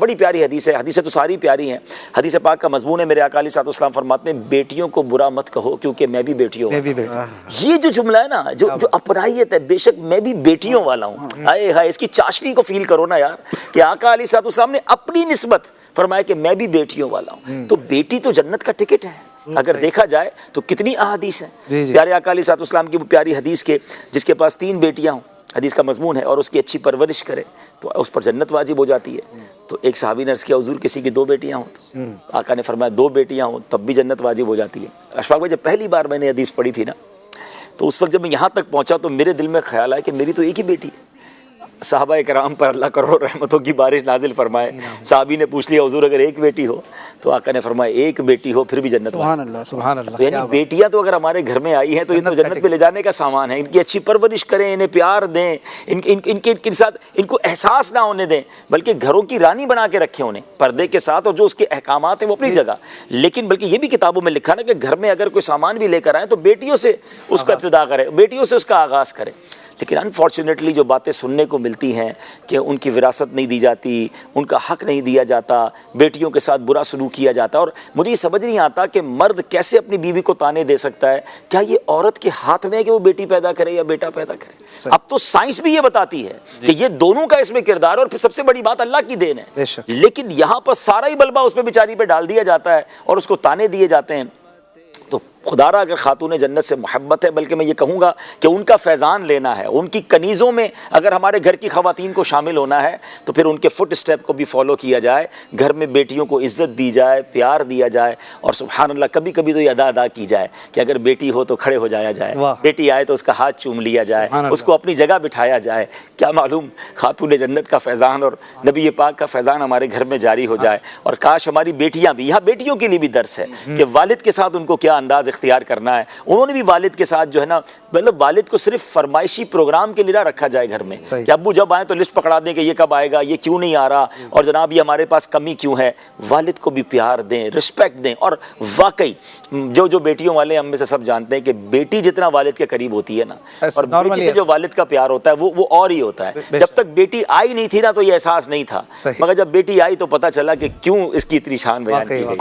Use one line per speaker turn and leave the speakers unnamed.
बड़ी प्यारी हदीस है, हदीसें तो सारी प्यारी हैं। हदीस पाक का मजमून है, मेरे आका अलैहिस्सलाम फरमाते हैं बेटियों को बुरा मत कहो क्योंकि मैं भी बेटियों ये जो जुमला है ना, जो अपराहियत है, बेशक मैं भी बेटियों वाला हूँ, हाय हाय इसकी चाशनी को फील करो ना यार, कि आका अलैहिस्सलाम ने अपनी निस्बत फरमाया कि मैं भी बेटियों वाला हूँ। तो बेटी तो जन्नत का टिकट है अगर देखा जाए तो। कितनी अहादीस है प्यारे आका अलैहिस्सलाम की, वो प्यारी हदीस के जिसके पास 3 बेटियां हों, हदीस का मजमून है, और उसकी अच्छी परवरिश करे तो उस पर जन्नत वाजिब हो जाती है। तो एक सहाबी ने अर्ज़ किया हुज़ूर किसी की 2 बेटियां हों, तो आका ने फरमाया 2 बेटियां हों तब भी जन्नत वाजिब हो जाती है। अशफाक भाई जब पहली बार मैंने हदीस पढ़ी थी ना, तो उस वक्त जब मैं यहाँ तक पहुँचा तो मेरे दिल में ख्याल आया कि मेरी तो एक ही बेटी है। साहबा इकराम पर अल्लाह करोड़ रहमतों की बारिश नाजिल फरमाए। साहबी ने पूछ लिया हुजूर अगर एक बेटी हो, तो आका ने फरमाया एक बेटी हो फिर भी जन्नत। सुभान अल्लाह, सुभान अल्लाह। तो यानी बेटियां तो अगर हमारे घर में आई हैं तो ये तो जन्नत में ले जाने का सामान है। इनकी अच्छी परवरिश करें, इन्हें प्यार दें, इनके साथ इनको एहसास ना होने दें, बल्कि घरों की रानी बना के रखें उन्हें पर्दे के साथ, और जो उसके अहकामात हैं वो अपनी जगह। लेकिन बल्कि ये भी किताबों में लिखा ना कि घर में अगर कोई सामान भी लेकर आए तो बेटियों से उसका इब्तिदा करें, बेटियों से उसका आगाज़ करें। लेकिन अनफॉर्चुनेटली जो बातें सुनने को मिलती हैं कि उनकी विरासत नहीं दी जाती, उनका हक नहीं दिया जाता, बेटियों के साथ बुरा सलूक किया जाता, और मुझे ये समझ नहीं आता कि मर्द कैसे अपनी बीवी को ताने दे सकता है। क्या ये औरत के हाथ में है कि वो बेटी पैदा करे या बेटा पैदा करे? अब तो साइंस भी ये बताती है कि ये दोनों का इसमें किरदार है, और फिर सबसे बड़ी बात अल्लाह की देन है। लेकिन यहाँ पर सारा ही बलबा उस पर बेचारी पे डाल दिया जाता है और उसको ताने दिए जाते हैं। तो खुदारा अगर खातून जन्नत से मोहब्बत है, बल्कि मैं ये कहूँगा कि उनका फैज़ान लेना है, उनकी कनीज़ों में अगर हमारे घर की ख़वातीन को शामिल होना है तो फिर उनके फुट स्टेप को भी फॉलो किया जाए, घर में बेटियों को इज़्ज़त दी जाए, प्यार दिया जाए, और सुभान अल्लाह कभी कभी तो ये अदा की जाए कि अगर बेटी हो तो खड़े हो जाया जाए, बेटी आए तो उसका हाथ चूम लिया जाए, उसको अपनी जगह बिठाया जाए। क्या मालूम खातून जन्नत का फैज़ान और नबी पाक का फैज़ान हमारे घर में जारी हो जाए। और काश हमारी बेटियाँ भी, यहाँ बेटियों के लिए भी दर्स है कि वालिद के साथ उनको क्या अंदाज़ इख्तियार करना है। उन्होंने भी वालिद के साथ जो है ना, मतलब वालिद को सिर्फ फरमाइशी प्रोग्राम के लिए ना रखा जाए घर में कि अब्बू जब आए तो लिस्ट पकड़ा दें कि ये कब आएगा, ये क्यों नहीं आ रहा, और जनाब ये हमारे पास कमी क्यों है। वालिद को भी प्यार दें, रिस्पेक्ट दें। और वाकई जो बेटियों वाले हम में से सब जानते हैं कि बेटी जितना वालिद के करीब होती है ना, और बेटी से जो वालिद का प्यार होता है वो और ही होता है। जब तक बेटी आई नहीं थी ना तो ये एहसास नहीं था, मगर जब बेटी आई तो पता चला कि क्यों इसकी इतनी शान बयान की गई।